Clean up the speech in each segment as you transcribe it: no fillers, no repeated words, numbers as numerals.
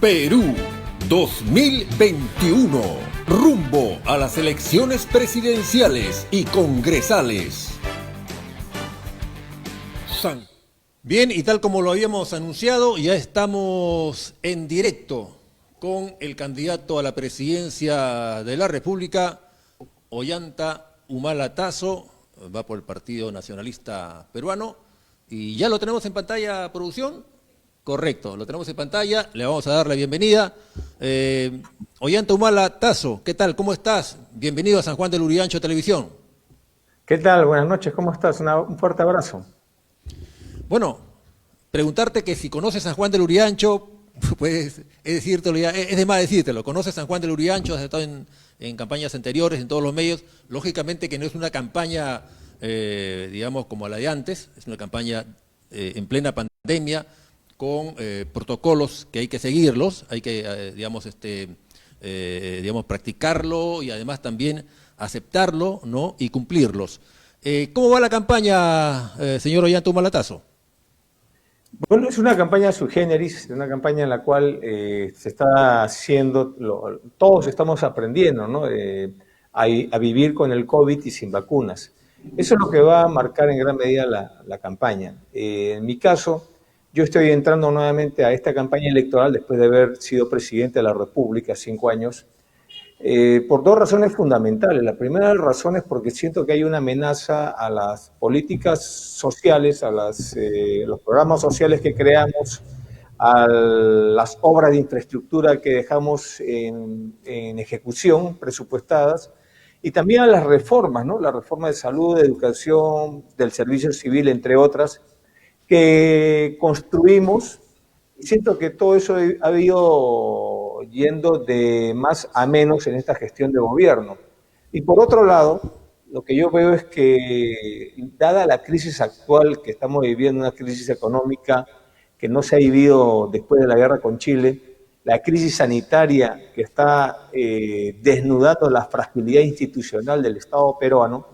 Perú 2021, rumbo a las elecciones presidenciales y congresales. Bien, y tal como lo habíamos anunciado, ya estamos en directo con el candidato a la presidencia de la República, Ollanta Humala Tazo, va por el Partido Nacionalista Peruano, y ya lo tenemos en pantalla, producción. Correcto, lo tenemos en pantalla, le vamos a dar la bienvenida. Ollanta Humala Tazo, ¿qué tal? ¿Cómo estás? Bienvenido a San Juan del Lurigancho Televisión. ¿Qué tal? Buenas noches, ¿cómo estás? Un fuerte abrazo. Bueno, preguntarte que si conoces San Juan del Lurigancho, pues decírtelo ya, es de más decírtelo. Conoces San Juan del Lurigancho, has estado en campañas anteriores, en todos los medios. Lógicamente que no es una campaña, digamos, como la de antes, es una campaña en plena pandemia, con protocolos que hay que seguirlos, hay que, digamos, practicarlo y además también aceptarlo, ¿no? Y cumplirlos. ¿Cómo va la campaña, señor Ollanta Humala Tazo? Bueno, es una campaña sui generis, una campaña en la cual se está haciendo, todos estamos aprendiendo, ¿no? A vivir con el COVID y sin vacunas. Eso es lo que va a marcar en gran medida la campaña. En mi caso, yo estoy entrando nuevamente a esta campaña electoral después de haber sido presidente de la República 5 años, por dos razones fundamentales. La primera razón es porque siento que hay una amenaza a las políticas sociales, a los programas sociales que creamos, a las obras de infraestructura que dejamos en ejecución, presupuestadas, y también a las reformas, ¿no? La reforma de salud, de educación, del servicio civil, entre otras, que construimos. Siento que todo eso ha ido yendo de más a menos en esta gestión de gobierno. Y por otro lado, lo que yo veo es que, dada la crisis actual que estamos viviendo, una crisis económica que no se ha vivido después de la guerra con Chile, la crisis sanitaria que está desnudando la fragilidad institucional del Estado peruano,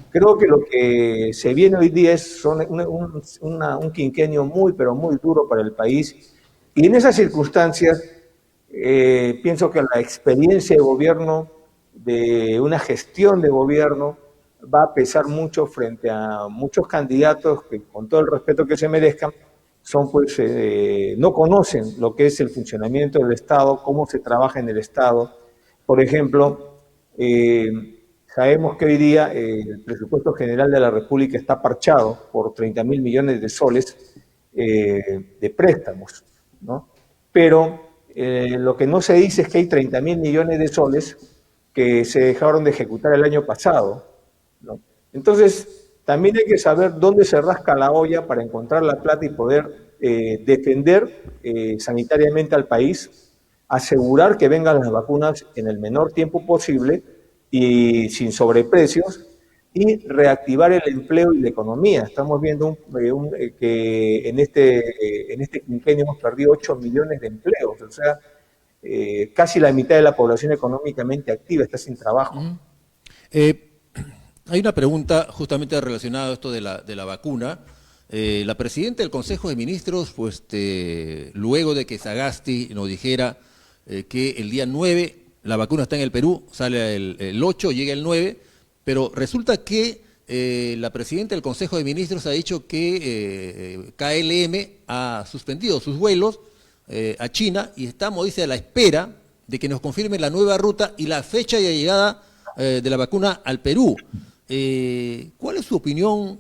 creo que lo que se viene hoy día es un quinquenio muy, pero muy duro para el país. Y en esas circunstancias, pienso que la experiencia de gobierno, de una gestión de gobierno, va a pesar mucho frente a muchos candidatos que, con todo el respeto que se merezcan, no conocen lo que es el funcionamiento del Estado, cómo se trabaja en el Estado. Por ejemplo, sabemos que hoy día el presupuesto general de la República está parchado por 30.000 millones de soles de préstamos, ¿no? Pero lo que no se dice es que hay 30.000 millones de soles que se dejaron de ejecutar el año pasado, ¿no? Entonces, también hay que saber dónde se rasca la olla para encontrar la plata y poder defender sanitariamente al país, asegurar que vengan las vacunas en el menor tiempo posible y sin sobreprecios, y reactivar el empleo y la economía. Estamos viendo que en este quinquenio hemos perdido 8 millones de empleos, o sea, casi la mitad de la población económicamente activa está sin trabajo. Hay una pregunta justamente relacionada a esto de la vacuna. La presidenta del Consejo de Ministros, pues luego de que Sagasti nos dijera que el día 9 la vacuna está en el Perú, sale el 8, llega el 9, pero resulta que la presidenta del Consejo de Ministros ha dicho que KLM ha suspendido sus vuelos a China y estamos, dice, a la espera de que nos confirmen la nueva ruta y la fecha de llegada de la vacuna al Perú. ¿Cuál es su opinión?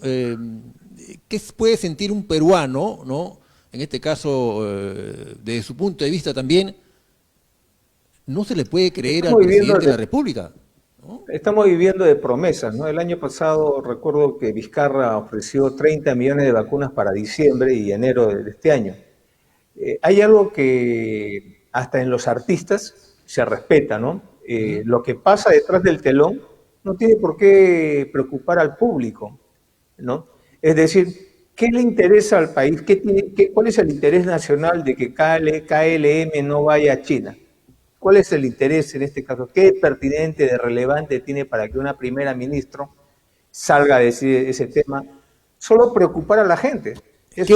¿Qué puede sentir un peruano, ¿no? En este caso, desde su punto de vista también, no se le puede creer al presidente de la República, ¿no? Estamos viviendo de promesas, ¿no? El año pasado recuerdo que Vizcarra ofreció 30 millones de vacunas para diciembre y enero de este año. Hay algo que hasta en los artistas se respeta, ¿no? Lo que pasa detrás del telón no tiene por qué preocupar al público, ¿no? Es decir, ¿qué le interesa al país? ¿Cuál es el interés nacional de que KLM no vaya a China? ¿Cuál es el interés en este caso? ¿Qué pertinente, de relevante tiene para que una primera ministra salga a decir ese tema? Solo preocupar a la gente. Es ¿Qué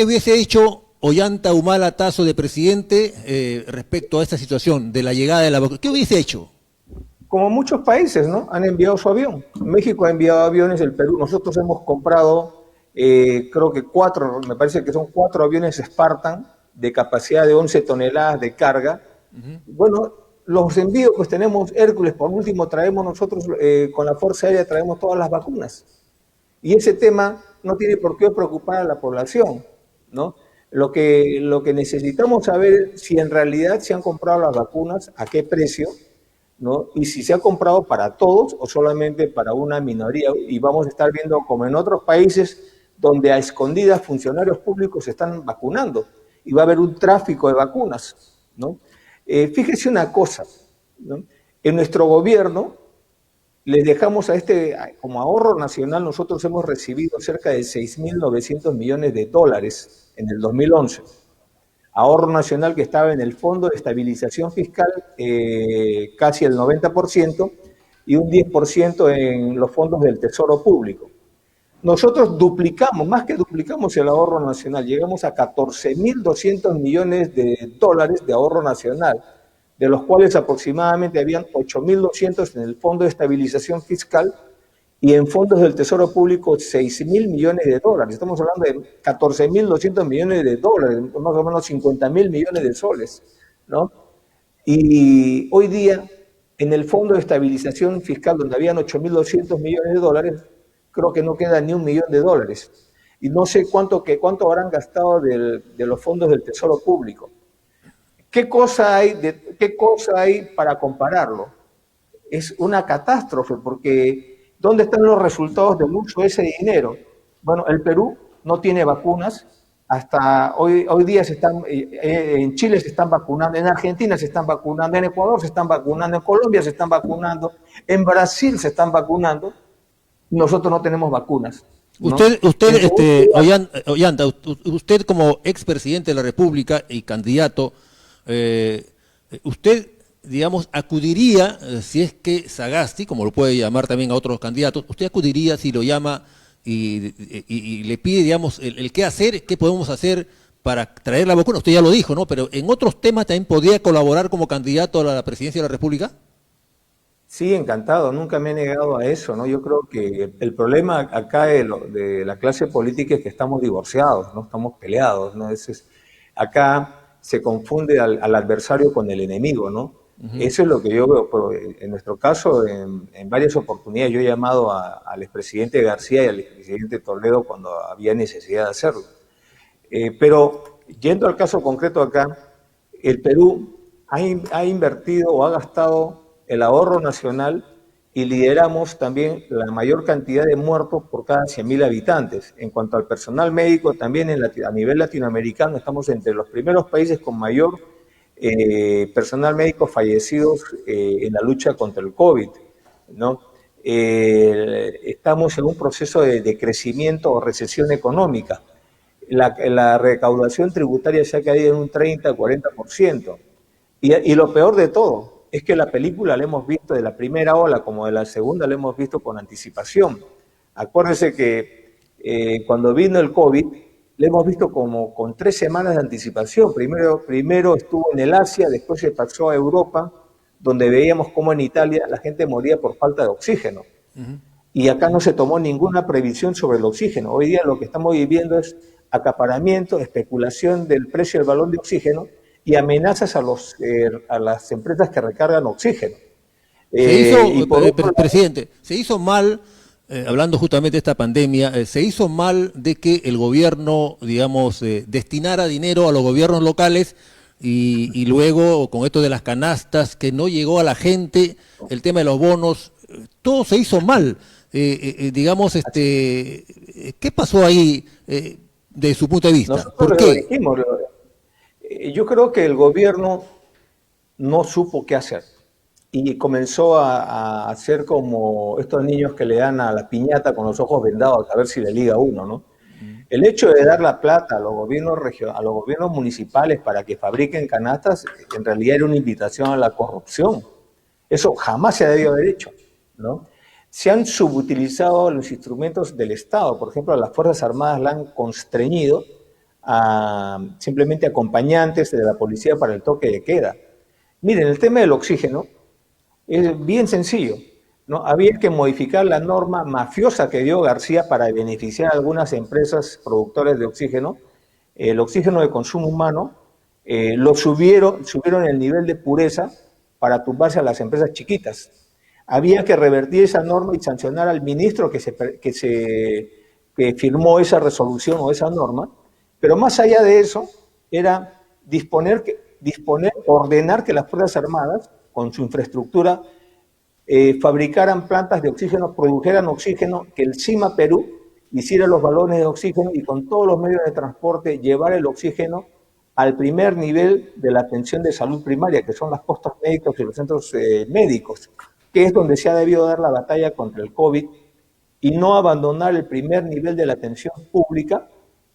hubiese hecho Ollanta Humala Tazo de presidente respecto a esta situación de la llegada de la vacuna? ¿Qué hubiese hecho? Como muchos países, ¿no? Han enviado su avión. México ha enviado aviones, el Perú. Nosotros hemos comprado, creo que me parece que son 4 aviones Spartan de capacidad de 11 toneladas de carga. Bueno, los envíos, pues tenemos Hércules, por último traemos nosotros, con la Fuerza Aérea traemos todas las vacunas. Y ese tema no tiene por qué preocupar a la población, ¿no? Lo que necesitamos saber es si en realidad se han comprado las vacunas, a qué precio, ¿no? Y si se ha comprado para todos o solamente para una minoría. Y vamos a estar viendo como en otros países donde a escondidas funcionarios públicos se están vacunando y va a haber un tráfico de vacunas, ¿no? Fíjese una cosa, ¿no? En nuestro gobierno les dejamos como ahorro nacional, nosotros hemos recibido cerca de 6.900 millones de dólares en el 2011. Ahorro nacional que estaba en el Fondo de Estabilización Fiscal, casi el 90%, y un 10% en los fondos del Tesoro Público. Nosotros duplicamos, más que duplicamos el ahorro nacional, llegamos a 14.200 millones de dólares de ahorro nacional, de los cuales aproximadamente habían 8.200 en el Fondo de Estabilización Fiscal y en fondos del Tesoro Público 6.000 millones de dólares. Estamos hablando de 14.200 millones de dólares, más o menos 50.000 millones de soles, ¿no? Y hoy día, en el Fondo de Estabilización Fiscal, donde habían 8.200 millones de dólares, creo que no queda ni $1.000.000. Y no sé cuánto habrán gastado de los fondos del Tesoro Público. ¿Qué cosa hay para compararlo? Es una catástrofe, porque ¿dónde están los resultados del uso de ese dinero? Bueno, el Perú no tiene vacunas. Hasta hoy día en Chile se están vacunando, en Argentina se están vacunando, en Ecuador se están vacunando, en Colombia se están vacunando, en Brasil se están vacunando. Nosotros no tenemos vacunas, ¿no? Ollanta, usted como expresidente de la República y candidato, usted, digamos, acudiría, si es que Sagasti, como lo puede llamar también a otros candidatos, usted acudiría si lo llama y le pide, digamos, el qué hacer, qué podemos hacer para traer la vacuna. Usted ya lo dijo, ¿no? Pero en otros temas también podría colaborar como candidato a la presidencia de la República. Sí, encantado, nunca me he negado a eso, ¿no? Yo creo que el problema acá de la clase política es que estamos divorciados, no estamos peleados, ¿no? Acá se confunde al adversario con el enemigo, ¿no? Eso es lo que yo veo, pero en nuestro caso, en varias oportunidades yo he llamado al expresidente García y al expresidente Toledo cuando había necesidad de hacerlo. Pero yendo al caso concreto acá, el Perú ha invertido o ha gastado el ahorro nacional y lideramos también la mayor cantidad de muertos por cada 100.000 habitantes. En cuanto al personal médico, también a nivel latinoamericano estamos entre los primeros países con mayor personal médico fallecidos en la lucha contra el COVID, ¿no? Estamos en un proceso de crecimiento o recesión económica. La recaudación tributaria se ha caído en un 30-40%. Y lo peor de todo es que la película la hemos visto de la primera ola como de la segunda, la hemos visto con anticipación. Acuérdense que cuando vino el COVID, la hemos visto como con 3 semanas de anticipación. Primero estuvo en el Asia, después se pasó a Europa, donde veíamos cómo en Italia la gente moría por falta de oxígeno. Y acá no se tomó ninguna previsión sobre el oxígeno. Hoy día lo que estamos viviendo es acaparamiento, especulación del precio del balón de oxígeno y amenazas a las empresas que recargan oxígeno. Presidente, se hizo mal, hablando justamente de esta pandemia, se hizo mal de que el gobierno, digamos, destinara dinero a los gobiernos locales y luego con esto de las canastas, que no llegó a la gente, el tema de los bonos, todo se hizo mal. Digamos, ¿qué pasó ahí de su punto de vista? Nosotros ¿Por qué? dijimos, yo creo que el gobierno no supo qué hacer y comenzó a hacer como estos niños que le dan a la piñata con los ojos vendados a ver si le liga uno, ¿no? El hecho de dar la plata a los gobiernos municipales para que fabriquen canastas, en realidad era una invitación a la corrupción. Eso jamás se ha debido haber hecho, ¿no? Se han subutilizado los instrumentos del Estado. Por ejemplo, a las Fuerzas Armadas la han constreñido simplemente acompañantes de la policía para el toque de queda. Miren, el tema del oxígeno es bien sencillo, ¿no? Había que modificar la norma mafiosa que dio García para beneficiar a algunas empresas productoras de oxígeno. El oxígeno de consumo humano lo subieron el nivel de pureza para tumbarse a las empresas chiquitas. Había que revertir esa norma y sancionar al ministro que firmó esa resolución o esa norma, pero más allá de eso, era ordenar que las Fuerzas Armadas, con su infraestructura, fabricaran plantas de oxígeno, produjeran oxígeno, que el CIMA Perú hiciera los balones de oxígeno y con todos los medios de transporte llevar el oxígeno al primer nivel de la atención de salud primaria, que son las postas médicas y los centros médicos, que es donde se ha debido dar la batalla contra el COVID, y no abandonar el primer nivel de la atención pública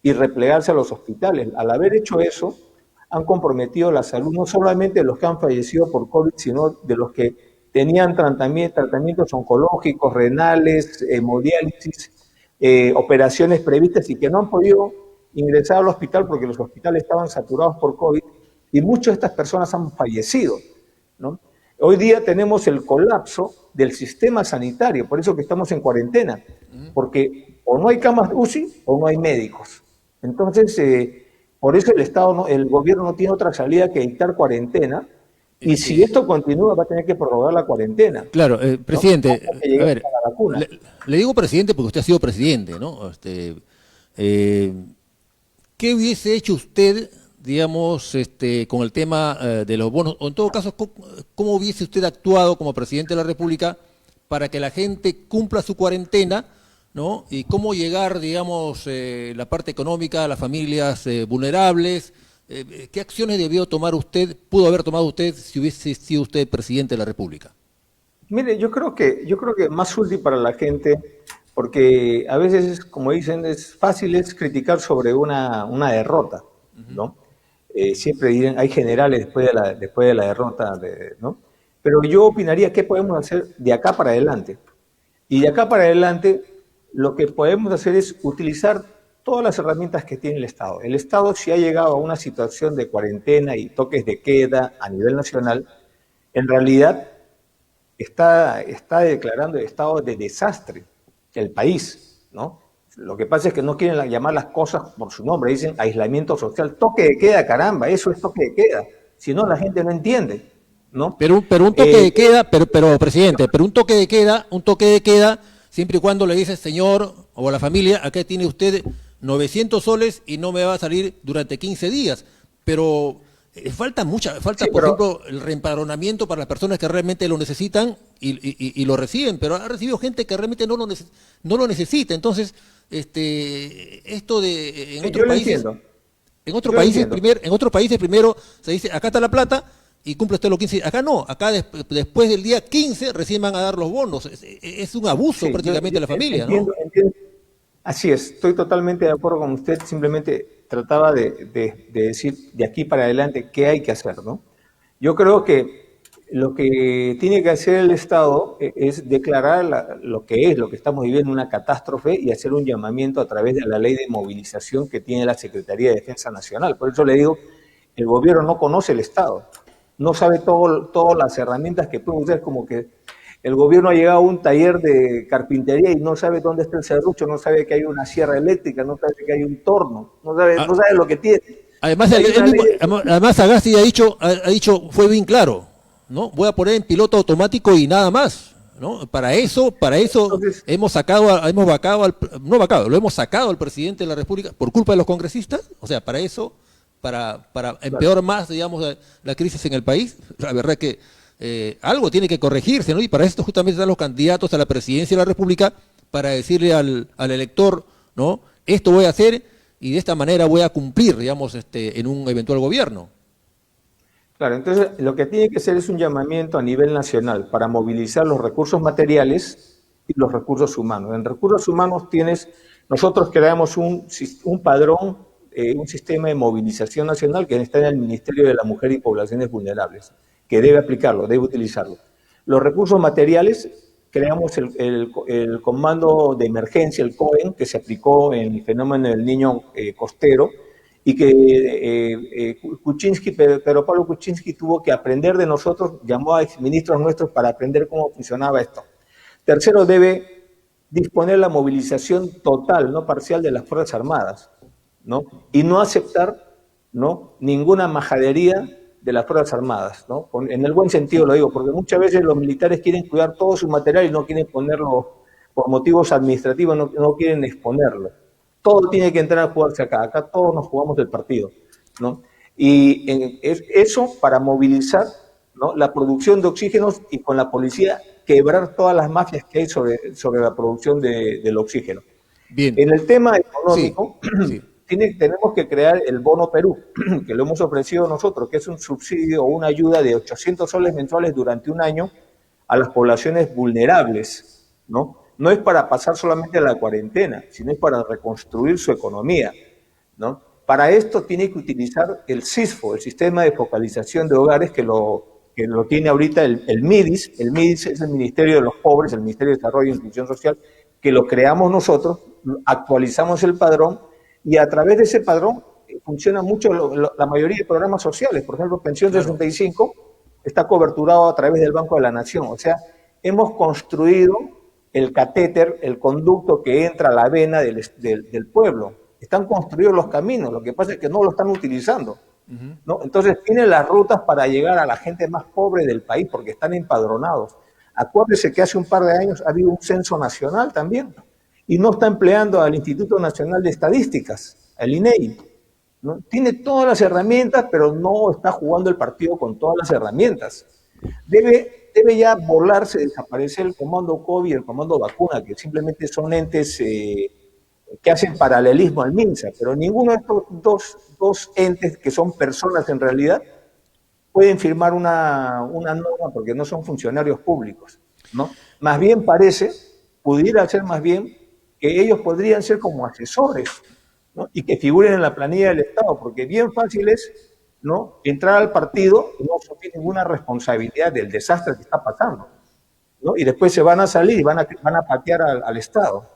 y replegarse a los hospitales. Al haber hecho eso, han comprometido la salud no solamente de los que han fallecido por COVID, sino de los que tenían tratamientos oncológicos, renales, hemodiálisis, operaciones previstas y que no han podido ingresar al hospital porque los hospitales estaban saturados por COVID y muchas de estas personas han fallecido, ¿no? Hoy día tenemos el colapso del sistema sanitario, por eso que estamos en cuarentena, porque o no hay camas UCI o no hay médicos. Entonces, por eso el gobierno no tiene otra salida que dictar cuarentena, y si esto continúa va a tener que prorrogar la cuarentena. Claro, presidente, ¿no? A ver, le digo presidente porque usted ha sido presidente, ¿no? ¿Qué hubiese hecho usted, digamos, con el tema de los bonos? O en todo caso, ¿cómo hubiese usted actuado como presidente de la República para que la gente cumpla su cuarentena, ¿no? Y cómo llegar, digamos, la parte económica a las familias vulnerables? ¿Qué acciones pudo haber tomado usted si hubiese sido usted presidente de la República? Mire, yo creo que más útil para la gente, porque a veces, como dicen, es fácil criticar sobre una derrota, ¿no? Siempre dirán, hay generales después de la derrota, ¿no? Pero yo opinaría qué podemos hacer de acá para adelante. Y de acá para adelante, lo que podemos hacer es utilizar todas las herramientas que tiene el Estado. El Estado, si ha llegado a una situación de cuarentena y toques de queda a nivel nacional, en realidad está declarando estado de desastre el país, ¿no? Lo que pasa es que no quieren llamar las cosas por su nombre, dicen aislamiento social, toque de queda, caramba, eso es toque de queda, si no la gente no entiende, ¿no? Pero un toque de queda, presidente, pero un toque de queda, siempre y cuando le dice, señor, o a la familia, acá tiene usted 900 soles y no me va a salir durante 15 días, pero falta, por ejemplo, el reempadronamiento para las personas que realmente lo necesitan y lo reciben, pero ha recibido gente que realmente no lo necesita. Entonces, esto de en otros países primero se dice, acá está la plata y cumple usted los 15. Acá no, acá después del día 15 recién van a dar los bonos. Es un abuso prácticamente de la familia, entiendo, ¿no? Entiendo. Así es, estoy totalmente de acuerdo con usted, simplemente trataba de decir de aquí para adelante qué hay que hacer, ¿no? Yo creo que lo que tiene que hacer el Estado es declarar lo que estamos viviendo, una catástrofe, y hacer un llamamiento a través de la ley de movilización que tiene la Secretaría de Defensa Nacional. Por eso le digo, el gobierno no conoce el Estado, no sabe todas las herramientas que puede usar, como que el gobierno ha llegado a un taller de carpintería y no sabe dónde está el serrucho, no sabe que hay una sierra eléctrica, no sabe que hay un torno, no sabe lo que tiene. Además Sagasti ha dicho, fue bien claro, ¿no? Voy a poner en piloto automático y nada más, ¿no? Para eso entonces, lo hemos sacado al presidente de la República por culpa de los congresistas, o sea, para eso, para empeorar más, digamos, la crisis en el país. La verdad que algo tiene que corregirse, ¿no? Y para esto justamente están los candidatos a la presidencia de la República, para decirle al elector, ¿no? Esto voy a hacer y de esta manera voy a cumplir, digamos, en un eventual gobierno. Claro, entonces lo que tiene que hacer es un llamamiento a nivel nacional para movilizar los recursos materiales y los recursos humanos. En recursos humanos nosotros creamos un padrón, un sistema de movilización nacional que está en el Ministerio de la Mujer y Poblaciones Vulnerables, que debe aplicarlo, debe utilizarlo. Los recursos materiales, creamos el Comando de Emergencia, el COEN, que se aplicó en el fenómeno del niño costero, y que Kuczynski, Pedro Pablo Kuczynski tuvo que aprender de nosotros, llamó a exministros nuestros para aprender cómo funcionaba esto. Tercero, debe disponer la movilización total, no parcial, de las Fuerzas Armadas, ¿no? Y no aceptar, ¿no?, ninguna majadería de las Fuerzas Armadas, ¿no? En el buen sentido lo digo, porque muchas veces los militares quieren cuidar todo su material y no quieren ponerlo, por motivos administrativos, no quieren exponerlo. Todo tiene que entrar a jugarse acá. Acá todos nos jugamos el partido, ¿no? Y eso para movilizar, ¿no?, la producción de oxígenos y con la policía quebrar todas las mafias que hay sobre la producción del oxígeno. Bien. En el tema económico, sí. tenemos que crear el Bono Perú, que lo hemos ofrecido nosotros, que es un subsidio o una ayuda de 800 soles mensuales durante un año a las poblaciones vulnerables, ¿no? No es para pasar solamente la cuarentena, sino es para reconstruir su economía, ¿no? Para esto tiene que utilizar el SISFO, el Sistema de Focalización de Hogares, que lo tiene ahorita el MIDIS. El MIDIS es el Ministerio de los Pobres, el Ministerio de Desarrollo e Inclusión Social, que lo creamos nosotros, actualizamos el padrón, y a través de ese padrón funciona mucho la mayoría de programas sociales. Por ejemplo, Pensión 65 está coberturado a través del Banco de la Nación. O sea, hemos construido el catéter, el conducto que entra a la vena del pueblo. Están construidos los caminos, lo que pasa es que no lo están utilizando, ¿no? Entonces tienen las rutas para llegar a la gente más pobre del país porque están empadronados. Acuérdese que hace un par de años ha habido un censo nacional también y no está empleando al Instituto Nacional de Estadísticas, al INEI, ¿no? Tiene todas las herramientas, pero no está jugando el partido con todas las herramientas. Debe ya volarse, desaparecer el comando COVID y el comando vacuna, que simplemente son entes que hacen paralelismo al MINSA, pero ninguno de estos dos entes, que son personas en realidad, pueden firmar una norma porque no son funcionarios públicos, ¿no? Más bien pudiera ser más bien que ellos podrían ser como asesores, ¿no?, y que figuren en la planilla del Estado, porque bien fácil es, ¿no?, entrar al partido y no asumir ninguna responsabilidad del desastre que está pasando, ¿no? Y después se van a salir y van a patear al Estado,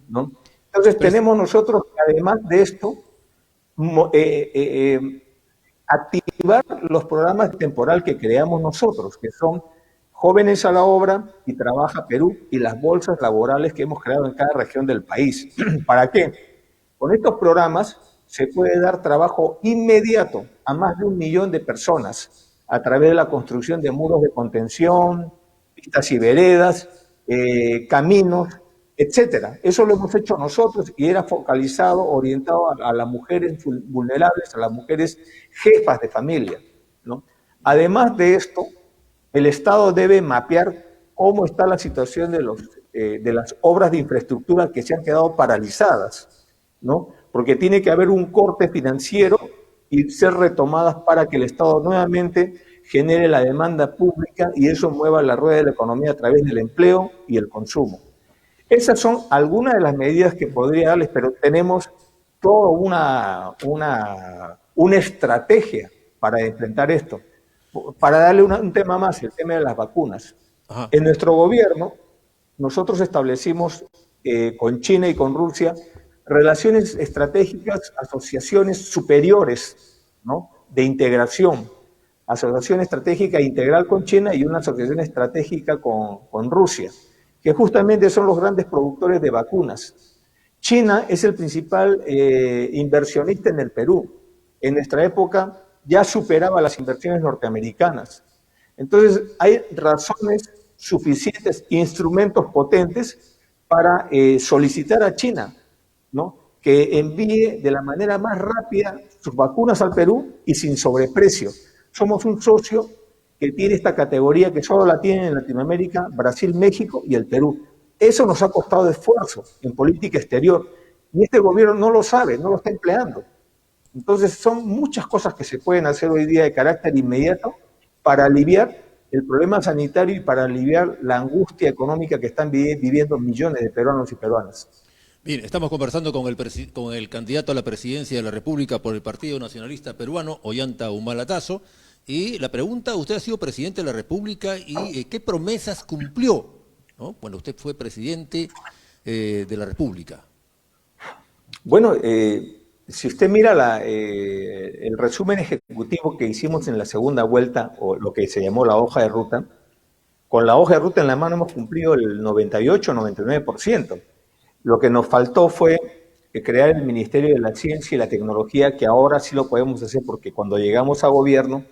¿no? Entonces tenemos nosotros, además de esto, activar los programas temporal que creamos nosotros, que son Jóvenes a la Obra y Trabaja Perú, y las bolsas laborales que hemos creado en cada región del país. ¿Para qué? Con estos programas se puede dar trabajo inmediato a más de 1 millón de personas a través de la construcción de muros de contención, pistas y veredas, caminos, etcétera. Eso lo hemos hecho nosotros y era focalizado, orientado a las mujeres vulnerables, a las mujeres jefas de familia, ¿no? Además de esto, el Estado debe mapear cómo está la situación de las obras de infraestructura que se han quedado paralizadas, ¿no? Porque tiene que haber un corte financiero y ser retomadas para que el Estado nuevamente genere la demanda pública y eso mueva la rueda de la economía a través del empleo y el consumo. Esas son algunas de las medidas que podría darles, pero tenemos toda una estrategia para enfrentar esto. Para darle un tema más, el tema de las vacunas. Ajá. En nuestro gobierno, nosotros establecimos con China y con Rusia relaciones estratégicas, asociaciones superiores, ¿no?, de integración. Asociación estratégica integral con China y una asociación estratégica con Rusia, que justamente son los grandes productores de vacunas. China es el principal inversionista en el Perú. En nuestra época ya superaba las inversiones norteamericanas. Entonces, hay razones suficientes, instrumentos potentes para solicitar a China, ¿no?, que envíe de la manera más rápida sus vacunas al Perú y sin sobreprecio. Somos un socio que tiene esta categoría que solo la tienen en Latinoamérica, Brasil, México y el Perú. Eso nos ha costado esfuerzo en política exterior y este gobierno no lo sabe, no lo está empleando. Entonces son muchas cosas que se pueden hacer hoy día de carácter inmediato para aliviar el problema sanitario y para aliviar la angustia económica que están viviendo millones de peruanos y peruanas. Bien, estamos conversando con el candidato a la presidencia de la República por el Partido Nacionalista Peruano, Ollanta Humala Tasso, y la pregunta, usted ha sido presidente de la República y ¿qué promesas cumplió, ¿no?, cuando usted fue presidente de la República? Bueno, Si usted mira el resumen ejecutivo que hicimos en la segunda vuelta, o lo que se llamó la hoja de ruta, con la hoja de ruta en la mano hemos cumplido el 98-99%. Lo que nos faltó fue crear el Ministerio de la Ciencia y la Tecnología, que ahora sí lo podemos hacer porque cuando llegamos a gobierno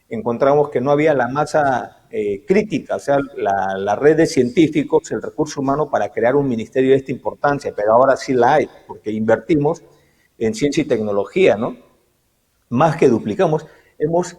encontramos que no había la masa crítica, o sea, la red de científicos, el recurso humano para crear un ministerio de esta importancia, pero ahora sí la hay, porque invertimos en ciencia y tecnología, ¿no? Más que duplicamos, hemos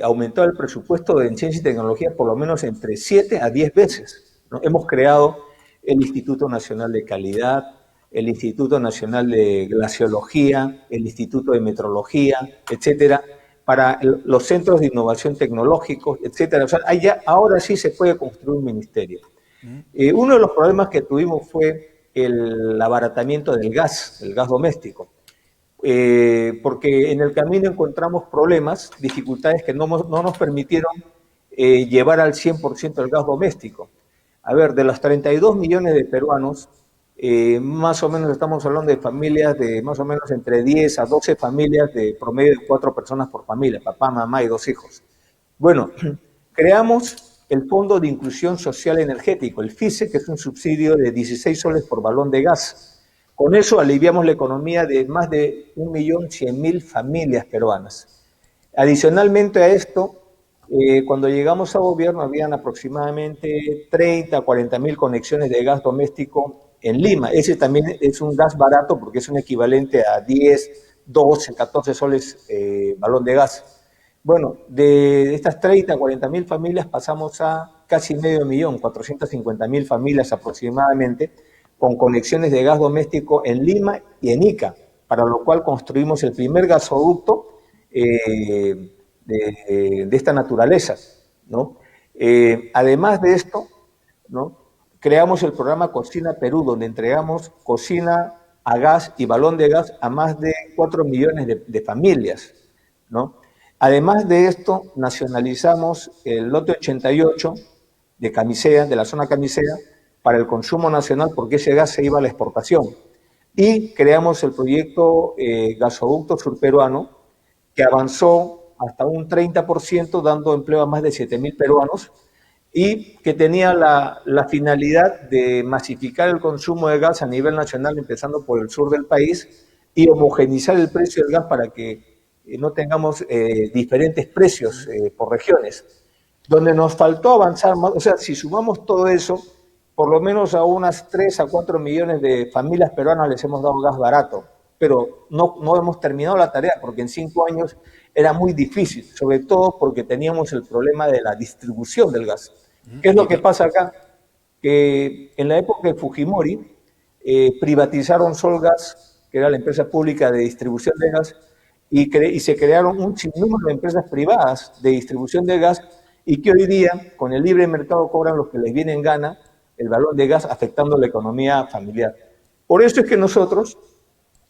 aumentado el presupuesto en ciencia y tecnología por lo menos entre 7 a 10 veces, ¿no? Hemos creado el Instituto Nacional de Calidad, el Instituto Nacional de Glaciología, el Instituto de Metrología, etcétera, para los centros de innovación tecnológicos, etcétera. O sea, ahora sí se puede construir un ministerio. Uno de los problemas que tuvimos fue el abaratamiento del gas, el gas doméstico, porque en el camino encontramos problemas, dificultades que no nos permitieron llevar al 100% el gas doméstico. A ver, de los 32 millones de peruanos, más o menos estamos hablando de familias de más o menos entre 10 a 12 familias de promedio de 4 personas por familia, papá, mamá y 2 hijos. Bueno, creamos el Fondo de Inclusión Social Energético, el FISE, que es un subsidio de 16 soles por balón de gas. Con eso aliviamos la economía de más de 1.100.000 familias peruanas. Adicionalmente a esto, cuando llegamos a gobierno habían aproximadamente 30 a 40.000 conexiones de gas doméstico en Lima. Ese también es un gas barato porque es un equivalente a 10, 12, 14 soles balón de gas. Bueno, de estas 30 a 40.000 familias pasamos a casi 500.000, 450.000 familias aproximadamente, con conexiones de gas doméstico en Lima y en Ica, para lo cual construimos el primer gasoducto de esta naturaleza, ¿no? Además de esto, ¿no?, creamos el programa Cocina Perú, donde entregamos cocina a gas y balón de gas a más de 4 millones de familias, ¿no? Además de esto, nacionalizamos el lote 88 de Camisea, de la zona Camisea, para el consumo nacional, porque ese gas se iba a la exportación. Y creamos el proyecto Gasoducto Surperuano, que avanzó hasta un 30%, dando empleo a más de 7.000 peruanos, y que tenía la finalidad de masificar el consumo de gas a nivel nacional, empezando por el sur del país, y homogenizar el precio del gas para que no tengamos diferentes precios por regiones. Donde nos faltó avanzar más, o sea, si sumamos todo eso, por lo menos a unas 3 a 4 millones de familias peruanas les hemos dado gas barato, pero no hemos terminado la tarea porque en 5 años era muy difícil, sobre todo porque teníamos el problema de la distribución del gas. ¿Qué es lo que pasa acá? Que en la época de Fujimori privatizaron Solgas, que era la empresa pública de distribución de gas, y se crearon un sinnúmero de empresas privadas de distribución de gas y que hoy día, con el libre mercado, cobran lo que les viene en gana el balón de gas, afectando la economía familiar. Por eso es que nosotros,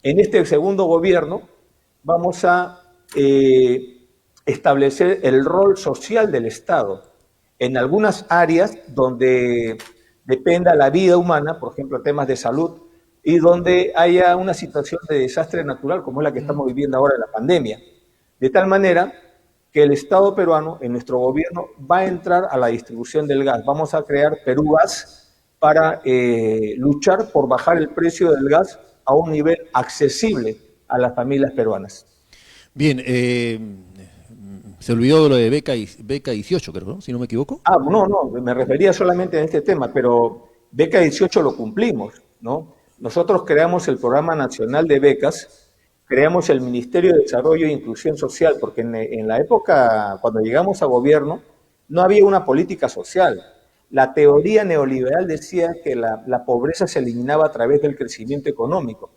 en este segundo gobierno, vamos a establecer el rol social del Estado en algunas áreas donde dependa la vida humana, por ejemplo, temas de salud, y donde haya una situación de desastre natural, como es la que estamos viviendo ahora en la pandemia. De tal manera que el Estado peruano, en nuestro gobierno, va a entrar a la distribución del gas. Vamos a crear Perú Gas para luchar por bajar el precio del gas a un nivel accesible a las familias peruanas. Bien, se olvidó lo de beca 18, creo, ¿no? Si no me equivoco. No, me refería solamente a este tema, pero beca 18 lo cumplimos, ¿no? Nosotros creamos el Programa Nacional de Becas, creamos el Ministerio de Desarrollo e Inclusión Social, porque en la época, cuando llegamos a gobierno, no había una política social. La teoría neoliberal decía que la pobreza se eliminaba a través del crecimiento económico.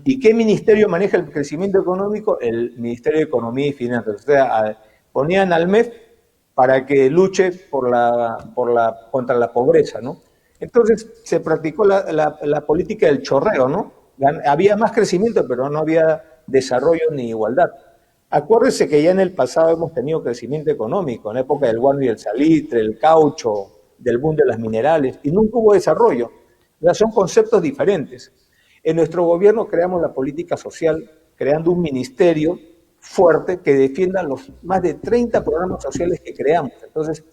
¿Y qué ministerio maneja el crecimiento económico? El Ministerio de Economía y Finanzas. O sea, ponían al MEF para que luche contra la pobreza, ¿no? Entonces se practicó la política del chorreo, ¿no? Había más crecimiento, pero no había desarrollo ni igualdad. Acuérdese que ya en el pasado hemos tenido crecimiento económico, en la época del guano y el salitre, el caucho, del boom de las minerales, y nunca hubo desarrollo. O sea, son conceptos diferentes. En nuestro gobierno creamos la política social, creando un ministerio fuerte que defienda los más de 30 programas sociales que creamos. Entonces,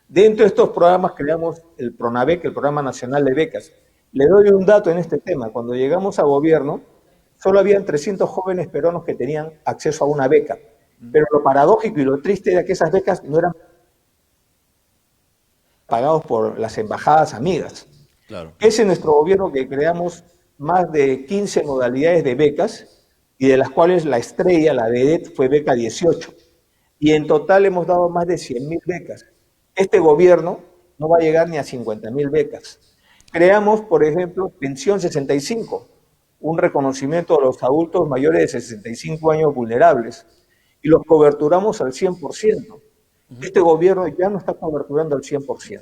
dentro de estos programas creamos el PRONAVEC, el Programa Nacional de Becas. Le doy un dato en este tema. Cuando llegamos a gobierno, solo habían 300 jóvenes peruanos que tenían acceso a una beca. Pero lo paradójico y lo triste era que esas becas no eran pagados por las embajadas amigas. Claro. Es en nuestro gobierno que creamos más de 15 modalidades de becas y de las cuales la estrella, la vedette, fue beca 18. Y en total hemos dado más de 100.000 becas. Este gobierno no va a llegar ni a 50.000 becas. Creamos, por ejemplo, Pensión 65, un reconocimiento a los adultos mayores de 65 años vulnerables, y los coberturamos al 100%. Este gobierno ya no está coberturando al 100%.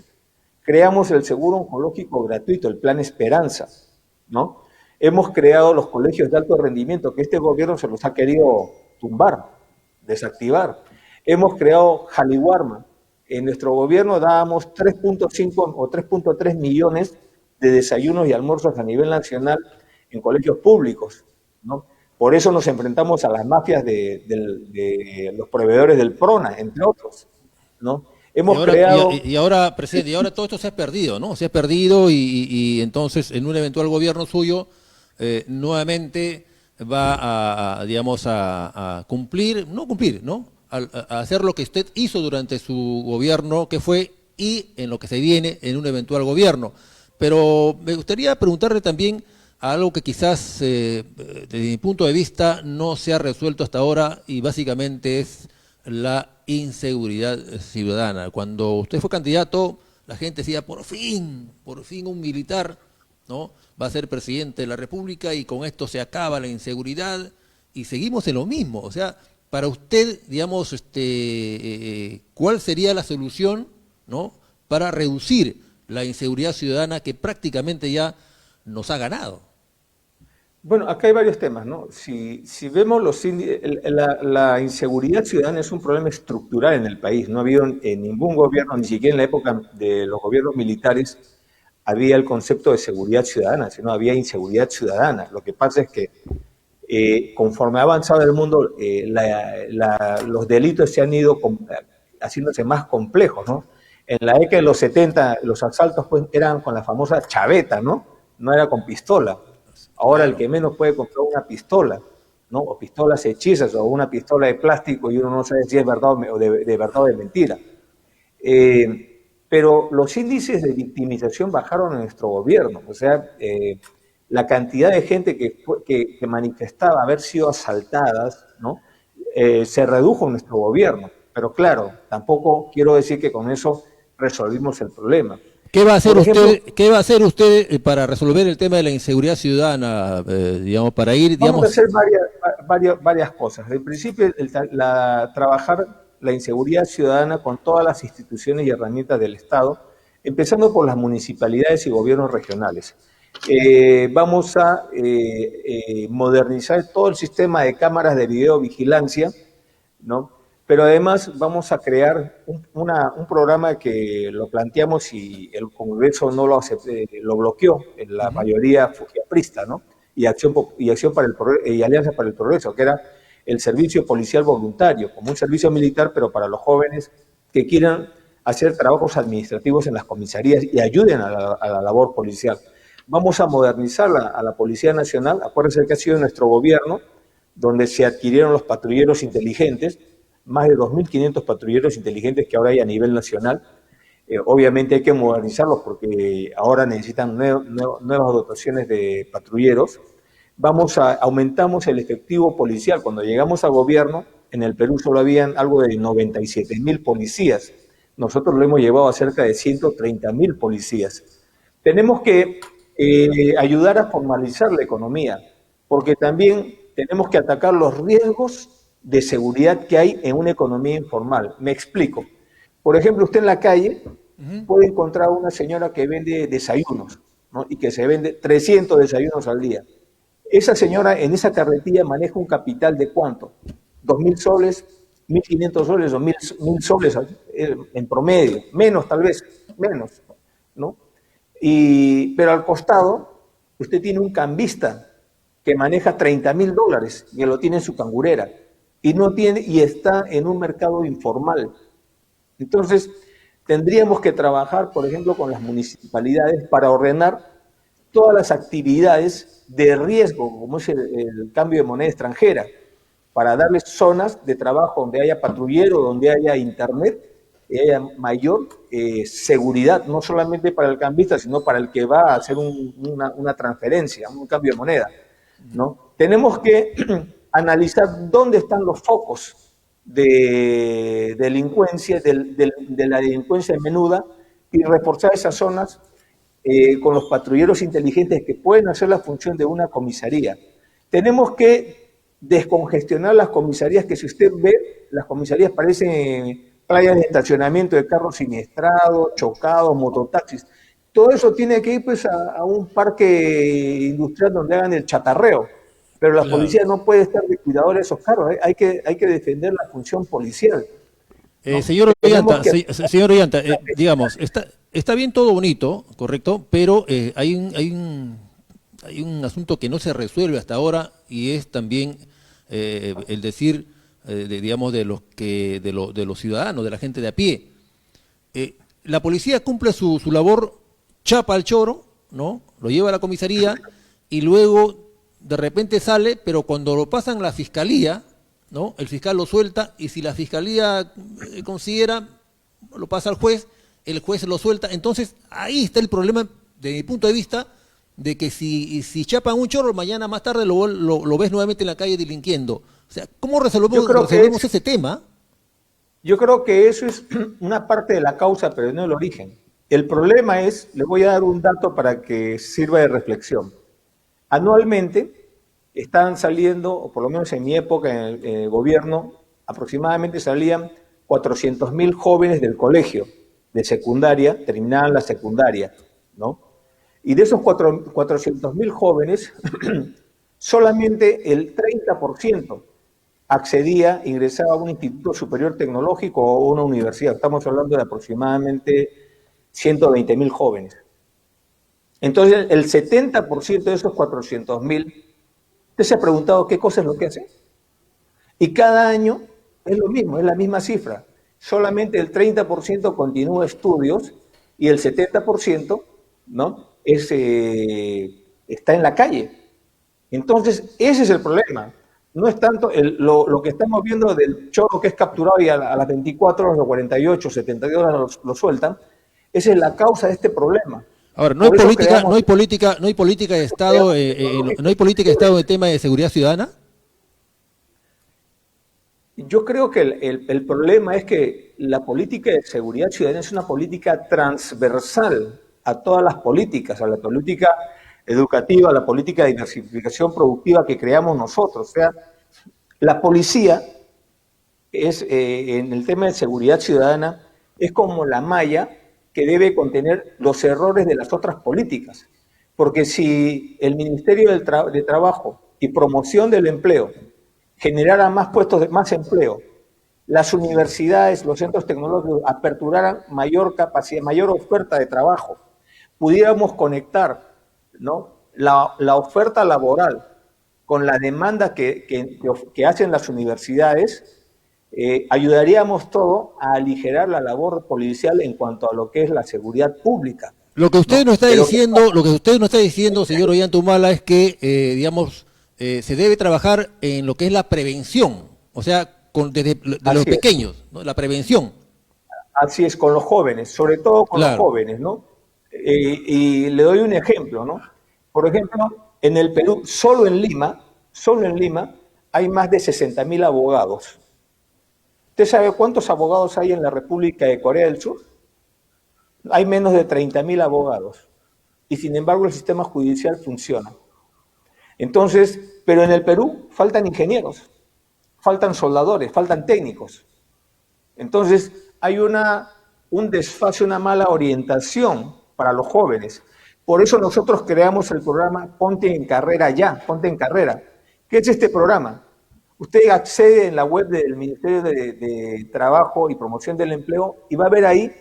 Creamos el seguro oncológico gratuito, el Plan Esperanza, ¿no? Hemos creado los colegios de alto rendimiento, que este gobierno se los ha querido tumbar, desactivar. Hemos creado Jaliwarma. En nuestro gobierno dábamos 3.5 o 3.3 millones de desayunos y almuerzos a nivel nacional en colegios públicos, ¿no? Por eso nos enfrentamos a las mafias de los proveedores del PRONA, entre otros, ¿no? Hemos creado... Y ahora, presidente, y ahora todo esto se ha perdido, ¿no? Se ha perdido y entonces en un eventual gobierno suyo nuevamente va digamos, a cumplir, no cumplir, ¿no? A hacer lo que usted hizo durante su gobierno, que fue, y en lo que se viene en un eventual gobierno. Pero me gustaría preguntarle también a algo que quizás, desde mi punto de vista, no se ha resuelto hasta ahora, y básicamente es la inseguridad ciudadana. Cuando usted fue candidato, la gente decía, por fin un militar, ¿no?, va a ser presidente de la República y con esto se acaba la inseguridad, y seguimos en lo mismo. O sea, para usted, digamos, ¿cuál sería la solución, ¿no?, para reducir la inseguridad ciudadana que prácticamente ya nos ha ganado? Bueno, acá hay varios temas, ¿no? Si vemos la inseguridad ciudadana es un problema estructural en el país. No ha habido en ningún gobierno, ni siquiera en la época de los gobiernos militares, había el concepto de seguridad ciudadana, sino había inseguridad ciudadana. Lo que pasa es que conforme ha avanzado el mundo, los delitos se han ido haciéndose más complejos, ¿no? En la década de los 70, los asaltos pues, eran con la famosa chaveta, ¿no? No era con pistola. Ahora el que menos puede comprar una pistola, ¿no? O pistolas hechizas o una pistola de plástico y uno no sabe si es verdad o de verdad o de mentira. Pero los índices de victimización bajaron en nuestro gobierno. O sea, la cantidad de gente que manifestaba haber sido asaltadas, ¿no? Se redujo en nuestro gobierno. Pero claro, tampoco quiero decir que con eso resolvimos el problema. ¿Qué va a hacer usted para resolver el tema de la inseguridad ciudadana, digamos, para ir, digamos... Vamos a hacer varias cosas. En principio, trabajar la inseguridad ciudadana con todas las instituciones y herramientas del Estado, empezando por las municipalidades y gobiernos regionales. Vamos a modernizar todo el sistema de cámaras de videovigilancia, ¿no? Pero además vamos a crear un programa que lo planteamos y el Congreso no lo bloqueó, en la mayoría fujiaprista, ¿no? Y Alianza para el Progreso, que era el servicio policial voluntario, como un servicio militar, pero para los jóvenes que quieran hacer trabajos administrativos en las comisarías y ayuden a la labor policial. Vamos a modernizar a la Policía Nacional. Acuérdense que ha sido nuestro gobierno donde se adquirieron los patrulleros inteligentes, más de 2.500 patrulleros inteligentes que ahora hay a nivel nacional. Obviamente hay que modernizarlos porque ahora necesitan nuevas dotaciones de patrulleros. Aumentamos el efectivo policial. Cuando llegamos al gobierno, en el Perú solo habían algo de 97.000 policías. Nosotros lo hemos llevado a cerca de 130.000 policías. Tenemos que ayudar a formalizar la economía, porque también tenemos que atacar los riesgos de seguridad que hay en una economía informal. Me explico. Por ejemplo, usted en la calle puede encontrar una señora que vende desayunos, ¿no? Y que se vende 300 desayunos al día. Esa señora en esa carretilla maneja un capital de ¿cuánto? 2.000 soles, 1.500 soles o 1.000 soles en promedio. Menos tal vez, menos, ¿no? Pero al costado usted tiene un cambista que maneja $30.000, que lo tiene en su cangurera, y no tiene, y está en un mercado informal. Entonces, tendríamos que trabajar, por ejemplo, con las municipalidades para ordenar todas las actividades de riesgo, como es el cambio de moneda extranjera, para darles zonas de trabajo donde haya patrullero, donde haya internet, y haya mayor seguridad, no solamente para el cambista, sino para el que va a hacer una transferencia, un cambio de moneda, ¿no? Tenemos que analizar dónde están los focos de delincuencia, de la delincuencia menuda, y reforzar esas zonas con los patrulleros inteligentes que pueden hacer la función de una comisaría. Tenemos que descongestionar las comisarías, que si usted ve, las comisarías parecen playas de estacionamiento de carros siniestrados, chocados, mototaxis. Todo eso tiene que ir pues a un parque industrial donde hagan el chatarreo. Pero la policía no puede estar de cuidadora de esos carros, hay que defender la función policial, ¿no? Señor Ollanta, digamos, está bien todo bonito, correcto, pero hay un asunto que no se resuelve hasta ahora, y es también el decir, digamos, de los ciudadanos, de la gente de a pie. La policía cumple su labor, chapa al choro, ¿no? Lo lleva a la comisaría y luego de repente sale, pero cuando lo pasan a la fiscalía, ¿no? El fiscal lo suelta, y si la fiscalía considera, lo pasa al juez, el juez lo suelta. Entonces ahí está el problema, de mi punto de vista, de que si chapan un chorro, mañana más tarde lo ves nuevamente en la calle delinquiendo. O sea, ¿cómo resolvemos ese tema? Yo creo que eso es una parte de la causa, pero no el origen. El problema es, le voy a dar un dato para que sirva de reflexión. Anualmente están saliendo, o por lo menos en mi época en el gobierno, aproximadamente salían 400.000 jóvenes del colegio, de secundaria, terminaban la secundaria, ¿no? Y de esos 400.000 jóvenes, solamente el 30% accedía, ingresaba a un instituto superior tecnológico o a una universidad. Estamos hablando de aproximadamente 120.000 jóvenes. Entonces, el 70% de esos 400.000, ¿usted se ha preguntado qué cosa es lo que hace? Y cada año es lo mismo, es la misma cifra. Solamente el 30% continúa estudios y el 70%, ¿no? Está en la calle. Entonces, ese es el problema. No es tanto lo que estamos viendo del chorro que es capturado y a las 24 horas, o 48, 72 horas lo sueltan. Esa es la causa de este problema. Ahora, no hay política de Estado, no hay política de Estado en el tema de seguridad ciudadana. Yo creo que el problema es que la política de seguridad ciudadana es una política transversal a todas las políticas, a la política educativa, a la política de diversificación productiva que creamos nosotros. O sea, la policía es, en el tema de seguridad ciudadana, es como la malla que debe contener los errores de las otras políticas. Porque si el Ministerio de Trabajo y Promoción del Empleo generara más puestos, más empleo, las universidades, los centros tecnológicos aperturaran mayor capacidad, mayor oferta de trabajo, pudiéramos conectar, ¿no?, la oferta laboral con la demanda que hacen las universidades, ayudaríamos todo a aligerar la labor policial en cuanto a lo que es la seguridad pública. Lo que usted nos está diciendo, señor Ollanta Humala, es que, digamos, se debe trabajar en lo que es la prevención, o sea, desde los pequeños, ¿no? La prevención. Así es, con los jóvenes, sobre todo con los jóvenes, ¿no? Y le doy un ejemplo, ¿no? Por ejemplo, en el Perú, solo en Lima, hay más de 60.000 abogados. ¿Usted sabe cuántos abogados hay en la República de Corea del Sur? Hay menos de 30.000 abogados. Y sin embargo el sistema judicial funciona. Entonces, pero en el Perú faltan ingenieros, faltan soldadores, faltan técnicos. Entonces, hay un desfase, una mala orientación para los jóvenes. Por eso nosotros creamos el programa Ponte en Carrera Ya, Ponte en Carrera. ¿Qué es este programa? Usted accede en la web del Ministerio de Trabajo y Promoción del Empleo y va a ver ahí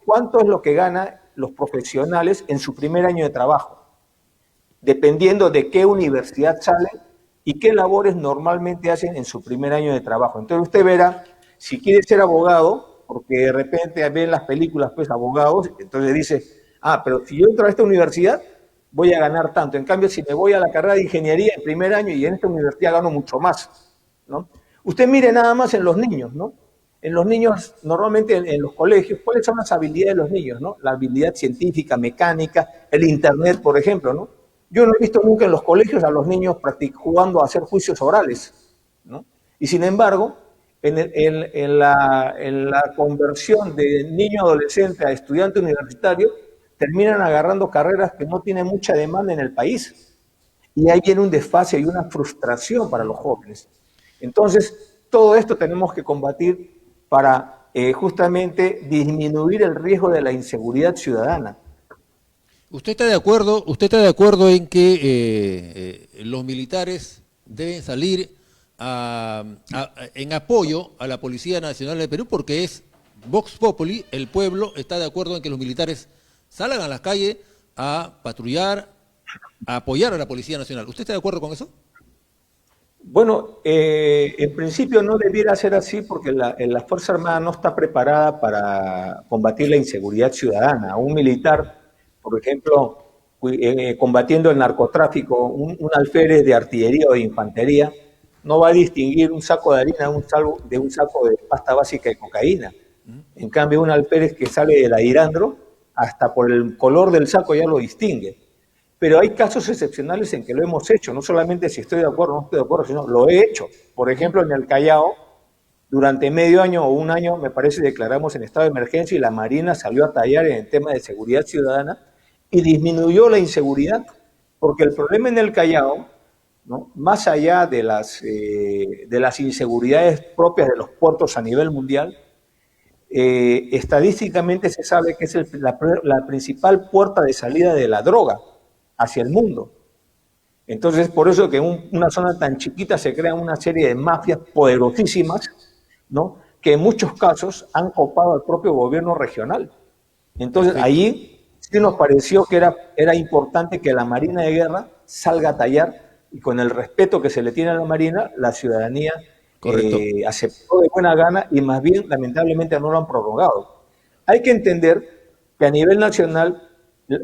cuánto es lo que ganan los profesionales en su primer año de trabajo. dependiendo de qué universidad salen y qué labores normalmente hacen en su primer año de trabajo. Entonces usted verá, si quiere ser abogado, porque de repente ven las películas, pues abogados, entonces dice, ah, pero si yo entro a esta universidad, voy a ganar tanto. En cambio, si me voy a la carrera de ingeniería en primer año y en esta universidad gano mucho más, ¿no? Usted mire nada más en los niños, ¿no? En los niños, normalmente en los colegios, ¿cuáles son las habilidades de los niños, no? La habilidad científica, mecánica, el internet, por ejemplo, ¿no? Yo no he visto nunca en los colegios a los niños jugando a hacer juicios orales, ¿no? Y sin embargo, en la conversión de niño adolescente a estudiante universitario, terminan agarrando carreras que no tienen mucha demanda en el país. Y ahí viene un desfase y una frustración para los jóvenes. Entonces, todo esto tenemos que combatir para justamente disminuir el riesgo de la inseguridad ciudadana. ¿Usted está de acuerdo en que los militares deben salir en apoyo a la Policía Nacional del Perú? Porque es Vox Populi, el pueblo está de acuerdo en que los militares salgan a las calles a patrullar, a apoyar a la Policía Nacional. ¿Usted está de acuerdo con eso? Bueno, en principio no debiera ser así porque la Fuerza Armada no está preparada para combatir la inseguridad ciudadana. Un militar, por ejemplo, combatiendo el narcotráfico, un alférez de artillería o de infantería, no va a distinguir un saco de harina de un saco de pasta básica de cocaína. En cambio, un alférez que sale del airandro, hasta por el color del saco ya lo distingue. Pero hay casos excepcionales en que lo hemos hecho, no solamente si estoy de acuerdo o no estoy de acuerdo, sino lo he hecho. Por ejemplo, en el Callao, durante medio año o un año, me parece, declaramos en estado de emergencia y la Marina salió a tallar en el tema de seguridad ciudadana y disminuyó la inseguridad, porque el problema en el Callao, ¿no?, más allá de las inseguridades propias de los puertos a nivel mundial, estadísticamente se sabe que es la principal puerta de salida de la droga hacia el mundo. Entonces, por eso que en una zona tan chiquita se crean una serie de mafias poderosísimas, ¿no?, que en muchos casos han copado al propio gobierno regional. Entonces, allí sí nos pareció que era importante que la Marina de Guerra salga a tallar y con el respeto que se le tiene a la Marina, la ciudadanía aceptó de buena gana y más bien, lamentablemente, no lo han prorrogado. Hay que entender que a nivel nacional,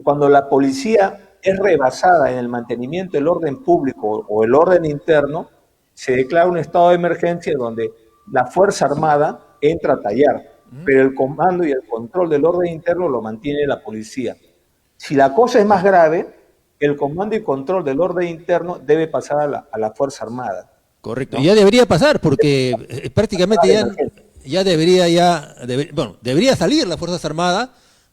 cuando la policía es rebasada en el mantenimiento del orden público o el orden interno, se declara un estado de emergencia donde la Fuerza Armada entra a tallar, pero el comando y el control del orden interno lo mantiene la policía. Si la cosa es más grave, el comando y control del orden interno debe pasar a la Fuerza Armada. Correcto, ¿no? ya debería pasar porque prácticamente debería salir las Fuerzas Armadas.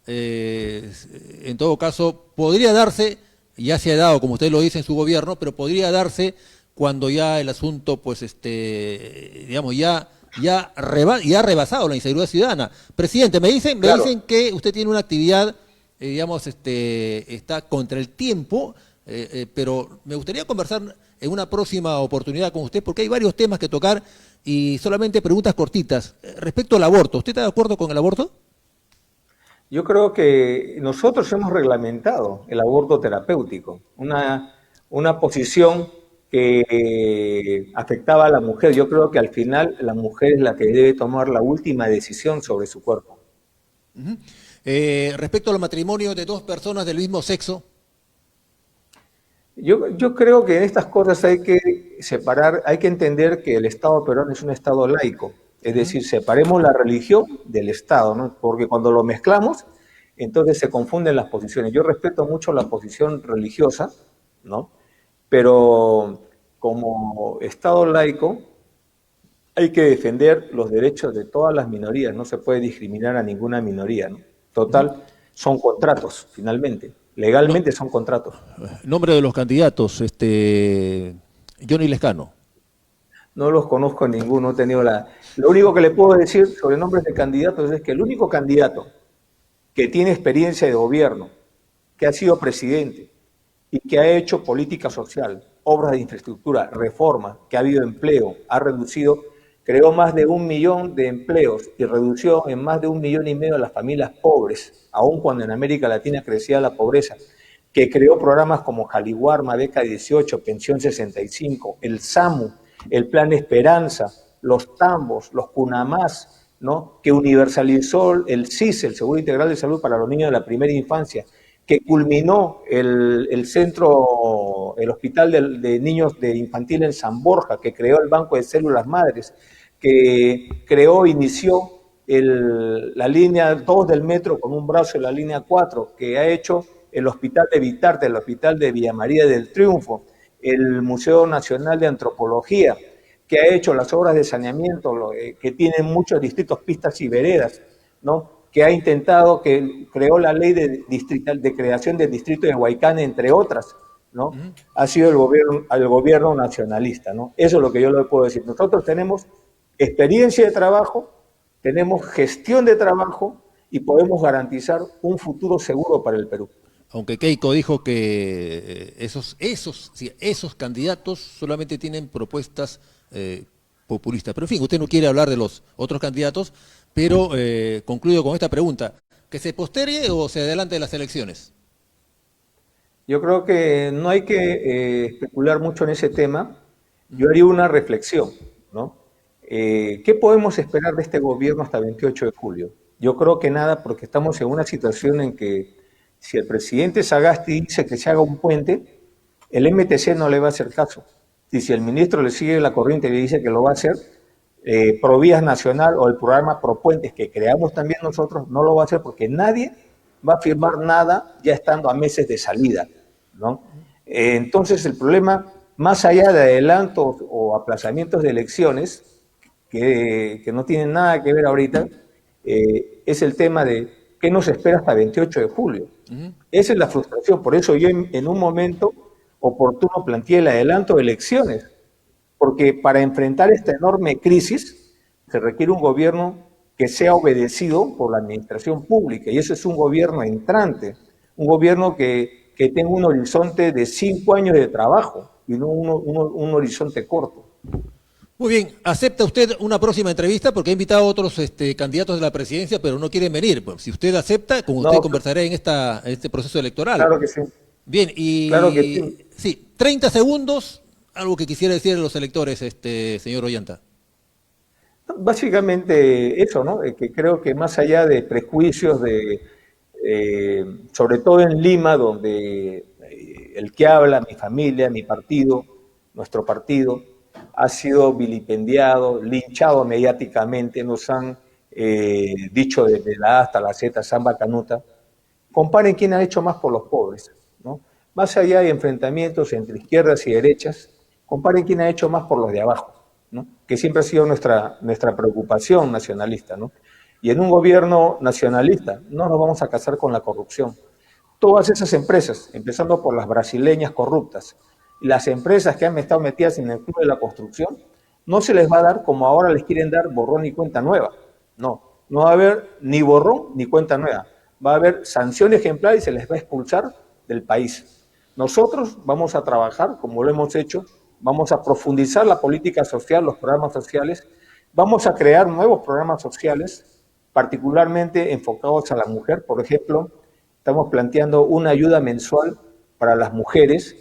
En todo caso, podría darse, ya se ha dado, como usted lo dice, en su gobierno, pero podría darse cuando ya el asunto, pues, digamos, ya ha rebasado la inseguridad ciudadana. Presidente, me dicen que usted tiene una actividad, digamos, está contra el tiempo, pero me gustaría conversar en una próxima oportunidad con usted, porque hay varios temas que tocar y solamente preguntas cortitas. Respecto al aborto, ¿usted está de acuerdo con el aborto? Yo creo que nosotros hemos reglamentado el aborto terapéutico, una posición que afectaba a la mujer. Yo creo que al final la mujer es la que debe tomar la última decisión sobre su cuerpo. Respecto al matrimonio de dos personas del mismo sexo. Yo creo que en estas cosas hay que separar, hay que entender que el Estado peruano es un Estado laico. Es decir, separemos la religión del Estado, ¿no? Porque cuando lo mezclamos, entonces se confunden las posiciones. Yo respeto mucho la posición religiosa, ¿no? Pero como Estado laico hay que defender los derechos de todas las minorías, no se puede discriminar a ninguna minoría, ¿no? Total, son contratos, finalmente. Legalmente son contratos. Nombre de los candidatos, Johnny Lescano. No los conozco ninguno, he tenido Lo único que le puedo decir sobre nombres de candidatos es que el único candidato que tiene experiencia de gobierno, que ha sido presidente y que ha hecho política social, obras de infraestructura, reforma, que ha habido empleo, creó más de 1 millón de empleos y redució en más de 1,5 millones las familias pobres, aun cuando en América Latina crecía la pobreza. que creó programas como Jaliwarma, Beca 18, Pensión 65, el SAMU, el Plan Esperanza, los Tambos, los Cunamás, ¿no? Que universalizó el SIS, el Seguro Integral de Salud para los niños de la primera infancia, que culminó el centro, el hospital de niños de infantil en San Borja, que creó el Banco de Células Madres, que creó, inició la línea 2 del metro con un brazo en la línea 4, que ha hecho el Hospital de Vitarte, el Hospital de Villa María del Triunfo, el Museo Nacional de Antropología, que ha hecho las obras de saneamiento, que tienen muchos distritos, pistas y veredas, ¿no? Que ha intentado, que creó la ley de creación del distrito de Huaycán, entre otras, ¿no? Ha sido el gobierno nacionalista, ¿no? Eso es lo que yo le puedo decir. Nosotros tenemos experiencia de trabajo, tenemos gestión de trabajo y podemos garantizar un futuro seguro para el Perú. Aunque Keiko dijo que esos candidatos solamente tienen propuestas populistas. Pero en fin, usted no quiere hablar de los otros candidatos, pero concluyo con esta pregunta. ¿Que se postergue o se adelante las elecciones? Yo creo que no hay que especular mucho en ese tema. Yo haría una reflexión, ¿no? ¿Qué podemos esperar de este gobierno hasta el 28 de julio? Yo creo que nada, porque estamos en una situación en que si el presidente Sagasti dice que se haga un puente, el MTC no le va a hacer caso. Y si el ministro le sigue la corriente y le dice que lo va a hacer, Provías Nacional o el programa Propuentes que creamos también nosotros, no lo va a hacer porque nadie va a firmar nada ya estando a meses de salida, ¿no? Entonces el problema, más allá de adelantos o aplazamientos de elecciones, que no tienen nada que ver ahorita, es el tema de qué nos espera hasta el 28 de julio. Esa es la frustración, por eso yo en un momento oportuno planteé el adelanto de elecciones, porque para enfrentar esta enorme crisis se requiere un gobierno que sea obedecido por la administración pública, y ese es un gobierno entrante, un gobierno que tenga un horizonte de 5 años de trabajo y no un horizonte corto. Muy bien, ¿acepta usted una próxima entrevista? Porque ha invitado a otros candidatos de la presidencia, pero no quieren venir. Pues, si usted acepta, con usted conversaré en este proceso electoral. Claro que sí. Bien, y claro que sí. Sí, 30 segundos, algo que quisiera decir a los electores, señor Ollanta. Básicamente eso, ¿no? Que creo que más allá de prejuicios, sobre todo en Lima, donde el que habla, mi familia, mi partido, nuestro partido, ha sido vilipendiado, linchado mediáticamente, nos han dicho desde la A hasta la Z, samba canuta. Comparen quién ha hecho más por los pobres, ¿no? Más allá de enfrentamientos entre izquierdas y derechas, comparen quién ha hecho más por los de abajo, ¿no? Que siempre ha sido nuestra preocupación nacionalista, ¿no? Y en un gobierno nacionalista no nos vamos a casar con la corrupción. Todas esas empresas, empezando por las brasileñas corruptas, las empresas que han estado metidas en el club de la construcción, no se les va a dar como ahora les quieren dar borrón y cuenta nueva. No va a haber ni borrón ni cuenta nueva. Va a haber sanción ejemplar y se les va a expulsar del país. Nosotros vamos a trabajar, como lo hemos hecho, vamos a profundizar la política social, los programas sociales, vamos a crear nuevos programas sociales, particularmente enfocados a la mujer. Por ejemplo, estamos planteando una ayuda mensual para las mujeres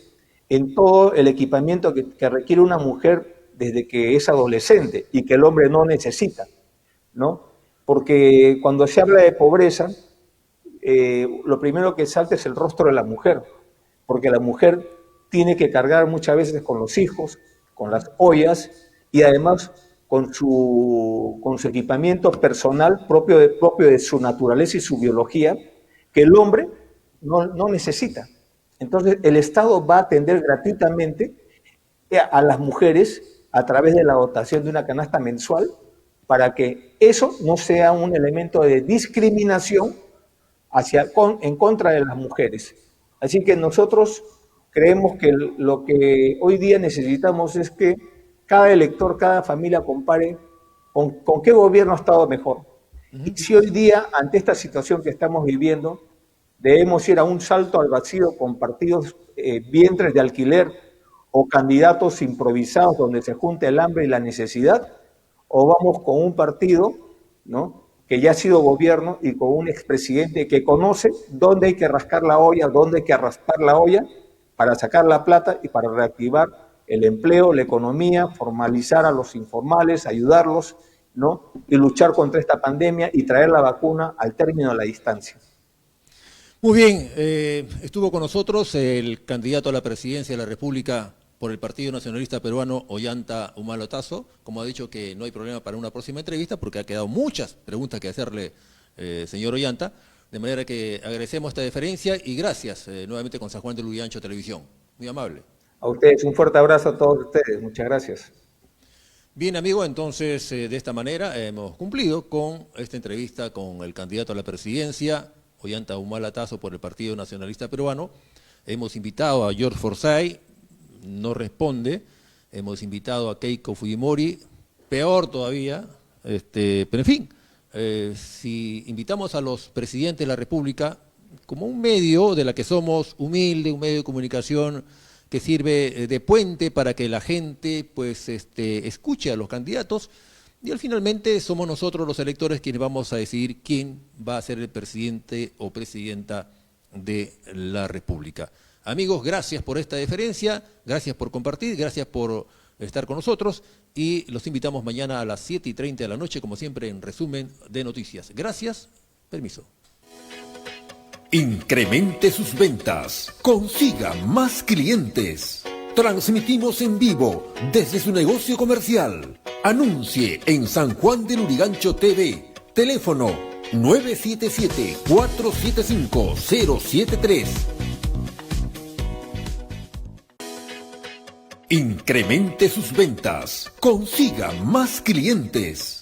en todo el equipamiento que requiere una mujer desde que es adolescente y que el hombre no necesita, ¿no? Porque cuando se habla de pobreza, lo primero que salta es el rostro de la mujer, porque la mujer tiene que cargar muchas veces con los hijos, con las ollas y además con su equipamiento personal propio de su naturaleza y su biología, que el hombre no necesita. Entonces, el Estado va a atender gratuitamente a las mujeres a través de la dotación de una canasta mensual para que eso no sea un elemento de discriminación en contra de las mujeres. Así que nosotros creemos que lo que hoy día necesitamos es que cada elector, cada familia compare con qué gobierno ha estado mejor. Y si hoy día, ante esta situación que estamos viviendo, debemos ir a un salto al vacío con partidos vientres de alquiler o candidatos improvisados donde se junta el hambre y la necesidad, o vamos con un partido, ¿no?, que ya ha sido gobierno y con un expresidente que conoce dónde hay que rascar la olla, dónde hay que raspar la olla para sacar la plata y para reactivar el empleo, la economía, formalizar a los informales, ayudarlos, ¿no? Y luchar contra esta pandemia y traer la vacuna al término de la distancia. Muy bien, estuvo con nosotros el candidato a la presidencia de la República por el Partido Nacionalista Peruano, Ollanta Humala Tazo. Como ha dicho, que no hay problema para una próxima entrevista porque ha quedado muchas preguntas que hacerle, señor Ollanta. De manera que agradecemos esta deferencia y gracias nuevamente con San Juan de Lurigancho Televisión. Muy amable. A ustedes, un fuerte abrazo a todos ustedes. Muchas gracias. Bien, amigo, entonces de esta manera hemos cumplido con esta entrevista con el candidato a la presidencia, Ollanta Humala Tazo, por el Partido Nacionalista Peruano. Hemos invitado a George Forsyth, no responde. Hemos invitado a Keiko Fujimori, peor todavía. Pero en fin, si invitamos a los presidentes de la República como un medio de la que somos humilde, un medio de comunicación que sirve de puente para que la gente pues escuche a los candidatos, y al finalmente somos nosotros los electores quienes vamos a decidir quién va a ser el presidente o presidenta de la República. Amigos, gracias por esta deferencia, gracias por compartir, gracias por estar con nosotros y los invitamos mañana a las 7:30 de la noche, como siempre, en Resumen de Noticias. Gracias, permiso. Incremente sus ventas, consiga más clientes. Transmitimos en vivo desde su negocio comercial. Anuncie en San Juan de Lurigancho TV. Teléfono 977-475-073. Incremente sus ventas, consiga más clientes.